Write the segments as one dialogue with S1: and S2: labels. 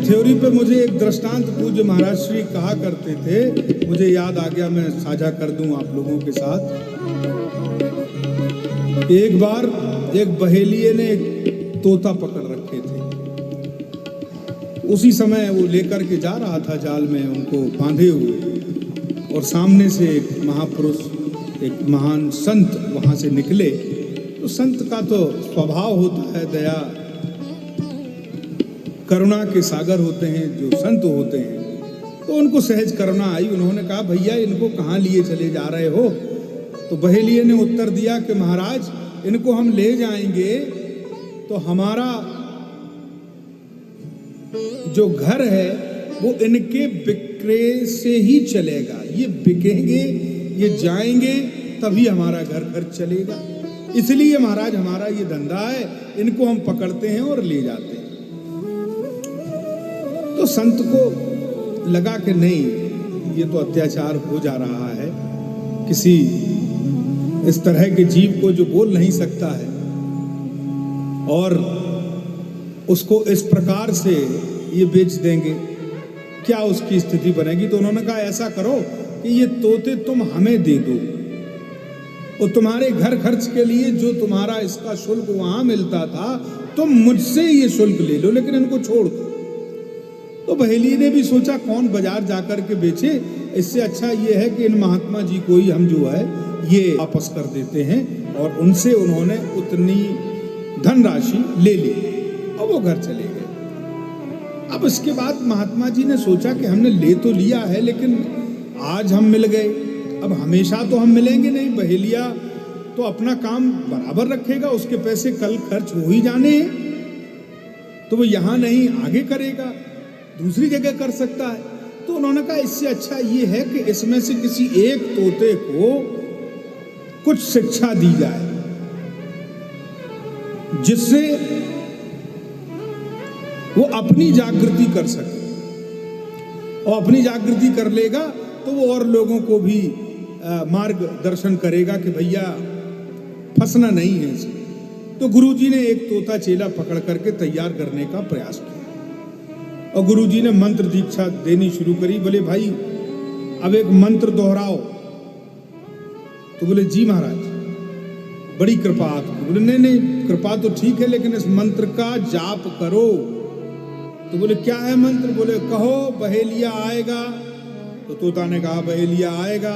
S1: Theory पे मुझे एक दृष्टांत पूज्य महाराज श्री कहा करते थे, मुझे याद आ गया, मैं साझा कर दूं आप लोगों के साथ। एक बार एक बहेलिये ने एक तोता पकड़ रखे थे। उसी समय वो लेकर के जा रहा था जाल में उनको बांधे हुए, और सामने से एक महापुरुष, एक महान संत वहां से निकले। तो संत का तो स्वभाव होता है दया, करुणा के सागर होते हैं जो संत होते हैं। तो उनको सहज करुणा आई। उन्होंने कहा, भैया इनको कहाँ लिए चले जा रहे हो? तो बहेलिये ने उत्तर दिया कि महाराज, इनको हम ले जाएंगे तो हमारा जो घर है वो इनके बिक्रे से ही चलेगा। ये बिकेंगे, ये जाएंगे, तभी हमारा घर खर्च चलेगा। इसलिए महाराज हमारा ये धंधा है, इनको हम पकड़ते हैं और ले जाते हैं। तो संत को लगा कि नहीं, ये तो अत्याचार हो जा रहा है, किसी इस तरह के जीव को जो बोल नहीं सकता है और उसको इस प्रकार से ये बेच देंगे, क्या उसकी स्थिति बनेगी। तो उन्होंने कहा, ऐसा करो कि ये तोते तुम हमें दे दो, और तुम्हारे घर खर्च के लिए जो तुम्हारा इसका शुल्क वहां मिलता था, तुम मुझसे ये शुल्क ले लो, लेकिन इनको छोड़ दो। तो बहेली ने भी सोचा, कौन बाजार जाकर के बेचे, इससे अच्छा ये है कि इन महात्मा जी को ही हम जो है ये वापस कर देते हैं। और उनसे उन्होंने उतनी धनराशि ले ली और वो घर चले गए। अब इसके बाद महात्मा जी ने सोचा कि हमने ले तो लिया है, लेकिन आज हम मिल गए, अब हमेशा तो हम मिलेंगे नहीं। बहेलिया तो अपना काम बराबर रखेगा, उसके पैसे कल खर्च हो ही जाने हैं, तो वो यहाँ नहीं आगे करेगा, दूसरी जगह कर सकता है। तो उन्होंने कहा, इससे अच्छा ये है कि इसमें से किसी एक तोते को कुछ शिक्षा दी जाए, जिससे वो अपनी जागृति कर सके, और अपनी जागृति कर लेगा तो वो और लोगों को भी मार्गदर्शन करेगा कि भैया फंसना नहीं है इसमें। तो गुरुजी ने एक तोता चेला पकड़ करके तैयार करने का प्रयास किया, और गुरुजी ने मंत्र दीक्षा देनी शुरू करी। बोले, भाई अब एक मंत्र दोहराओ। तो बोले, जी महाराज, बड़ी कृपा आपकी। बोले, नहीं नहीं, कृपा तो ठीक है, लेकिन इस मंत्र का जाप करो। तो बोले, क्या है मंत्र? बोले, कहो बहेलिया आएगा। तो तोता ने कहा, बहेलिया आएगा।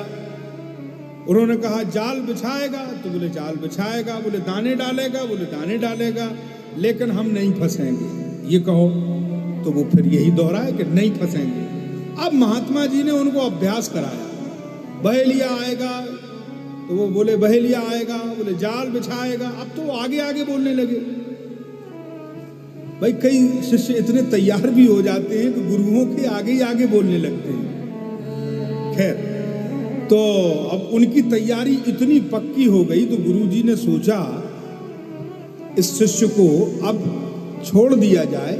S1: उन्होंने कहा, जाल बिछाएगा। तो बोले, जाल बिछाएगा। बोले, दाने डालेगा। बोले, दाने डालेगा, लेकिन हम नहीं फंसेंगे, ये कहो। तो वो फिर यही दोहराया कि नहीं फंसेंगे। अब महात्मा जी ने उनको अभ्यास कराया, बहेलिया आएगा। तो वो बोले, बहेलिया आएगा। बोले, जाल बिछाएगा। अब तो वो आगे आगे बोलने लगे। भाई कई शिष्य इतने तैयार भी हो जाते हैं कि गुरुओं के आगे ही आगे बोलने लगते हैं। खैर, तो अब उनकी तैयारी इतनी पक्की हो गई, तो गुरुजी ने सोचा इस शिष्य को अब छोड़ दिया जाए,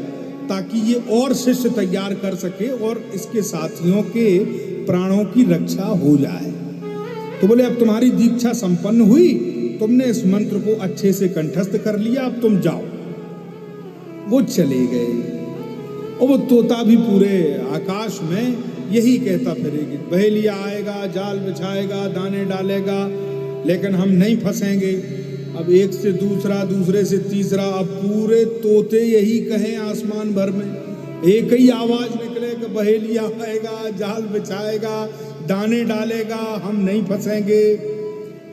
S1: ताकि ये और शिष्य तैयार कर सके और इसके साथियों के प्राणों की रक्षा हो जाए। तो बोले, अब तुम्हारी दीक्षा संपन्न हुई, तुमने इस मंत्र को अच्छे से कंठस्थ कर लिया, अब तुम जाओ। वो चले गए, और वो तोता भी पूरे आकाश में यही कहता फिरेगी, बहेलिया आएगा, जाल बिछाएगा, दाने डालेगा, लेकिन हम नहीं फंसेंगे। अब एक से दूसरा, दूसरे से तीसरा, अब पूरे तोते यही कहें आसमान भर में, एक ही आवाज निकले कि बहेलिया आएगा, जाल बिछाएगा, दाने डालेगा, हम नहीं फंसेंगे।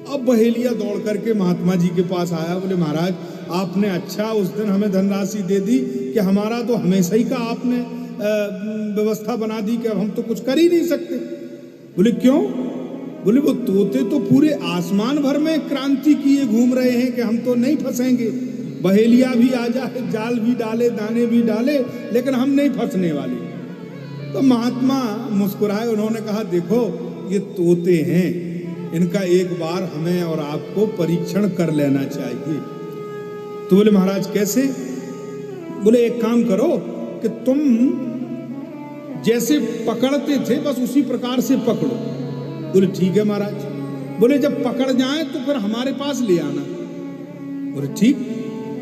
S1: अब बहेलिया दौड़ करके महात्मा जी के पास आया। बोले, महाराज आपने अच्छा उस दिन हमें धनराशि दे दी कि हमारा तो हमेशा ही का आपने व्यवस्था बना दी कि अब हम तो कुछ कर ही नहीं सकते। बोले, क्यों? बोले, वो तोते तो पूरे आसमान भर में क्रांति किए घूम रहे हैं कि हम तो नहीं फंसेंगे, बहेलिया भी आ जाए, जाल भी डाले, दाने भी डाले, लेकिन हम नहीं फंसने वाले। तो महात्मा मुस्कुराए, उन्होंने कहा, देखो ये तोते हैं, इनका एक बार हमें और आपको परीक्षण कर लेना चाहिए। तो बोले, महाराज कैसे? बोले, एक काम करो कि तुम जैसे पकड़ते थे बस उसी प्रकार से पकड़ो। बोले, ठीक है महाराज। बोले, जब पकड़ जाए तो फिर हमारे पास ले आना। बोले, ठीक।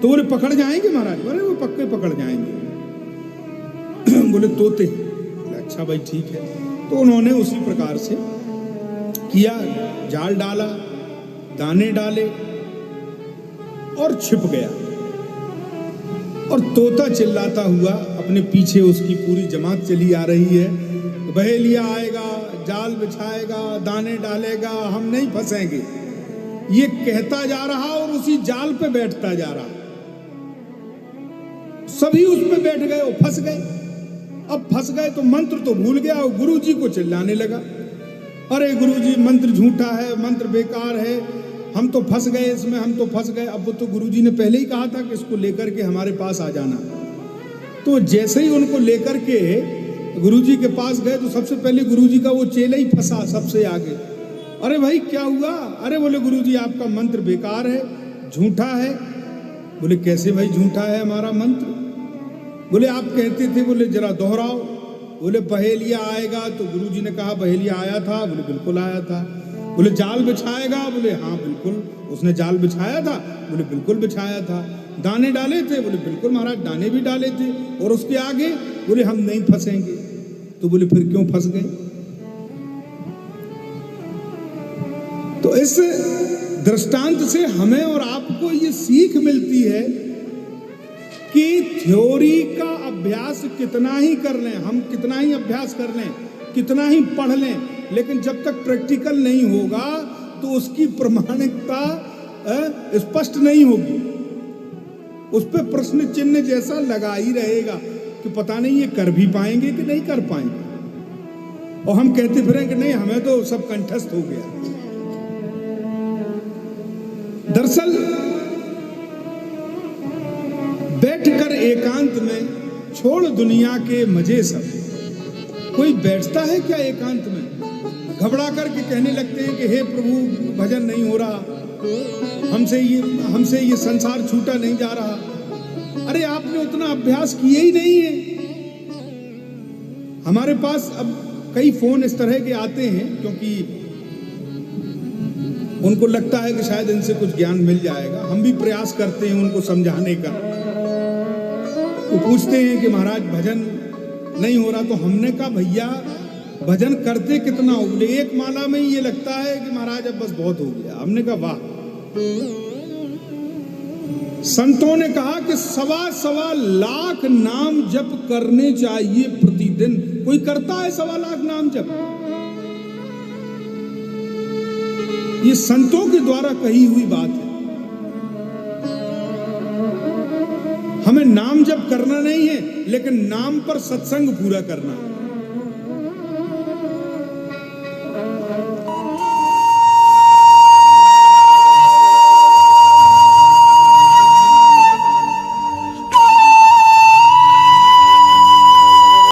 S1: तो बोले, पकड़ जाएंगे महाराज? बोले, वो पक्के पकड़ जाएंगे। बोले तोते। बोले अच्छा भाई ठीक है। तो उन्होंने उसी प्रकार से किया, जाल डाला, दाने डाले और छिप गया। और तोता चिल्लाता हुआ अपने पीछे, उसकी पूरी जमात चली आ रही है, बहेलिया आएगा, जाल बिछाएगा, दाने डालेगा, हम नहीं फंसेंगे। ये कहता जा रहा और उसी जाल पे बैठता जा रहा। सभी उस पे बैठ गए और फंस गए। अब फंस गए तो मंत्र तो भूल गया और गुरुजी को चिल्लाने लगा, अरे गुरुजी मंत्र झूठा है, मंत्र बेकार है, हम तो फंस गए इसमें, हम तो फंस गए। अब वो तो गुरुजी ने पहले ही कहा था कि इसको लेकर के हमारे पास आ जाना। तो जैसे ही उनको लेकर के गुरुजी के पास गए तो सबसे पहले गुरुजी का वो चेला ही फंसा सबसे आगे। अरे भाई क्या हुआ? अरे बोले गुरुजी आपका मंत्र बेकार है, झूठा है। बोले कैसे भाई झूठा है हमारा मंत्र? बोले आप कहते थे, बोले जरा दोहराओ। बोले बहेलिया आएगा। तो गुरुजी ने कहा बहेलिया आया था? बोले बिल्कुल आया था। बोले जाल बिछाएगा? बोले हाँ बिल्कुल उसने जाल बिछाया था। बोले बिल्कुल बिछाया था। दाने डाले थे? बोले बिल्कुल महाराज दाने भी डाले थे। और उसके आगे? बोले हम नहीं फंसेंगे। तो बोले फिर क्यों फंस गए? तो इस दृष्टांत से हमें और आपको ये सीख मिलती है कि थ्योरी का अभ्यास कितना ही कर लें, हम कितना ही अभ्यास कर लें, कितना ही पढ़ लें, लेकिन जब तक प्रैक्टिकल नहीं होगा तो उसकी प्रामाणिकता स्पष्ट नहीं होगी। उस पर प्रश्न चिन्ह जैसा लगा ही रहेगा कि पता नहीं ये कर भी पाएंगे कि नहीं कर पाएंगे। और हम कहते फिरें कि नहीं हमें तो सब कंठस्थ हो गया। दरअसल बैठकर एकांत में छोड़ दुनिया के मजे सब, कोई बैठता है क्या एकांत में? घबरा करके कहने लगते हैं कि हे प्रभु भजन नहीं हो रहा, हमसे ये संसार छूटा नहीं जा रहा। अरे आपने उतना अभ्यास किए ही नहीं है। हमारे पास अब कई फोन इस तरह के आते हैं क्योंकि उनको लगता है कि शायद इनसे कुछ ज्ञान मिल जाएगा। हम भी प्रयास करते हैं उनको समझाने का। वो पूछते हैं कि महाराज भजन नहीं हो रहा। तो हमने कहा भैया भजन करते कितना हो? बोले एक माला में ही ये लगता है कि महाराज अब बस बहुत हो गया। हमने कहा वाह। संतों ने कहा कि 1.25 लाख नाम जप करने चाहिए प्रतिदिन। कोई करता है 1.25 लाख नाम जप? ये संतों के द्वारा कही हुई बात है। हमें नाम जप करना नहीं है, लेकिन नाम पर सत्संग पूरा करना है।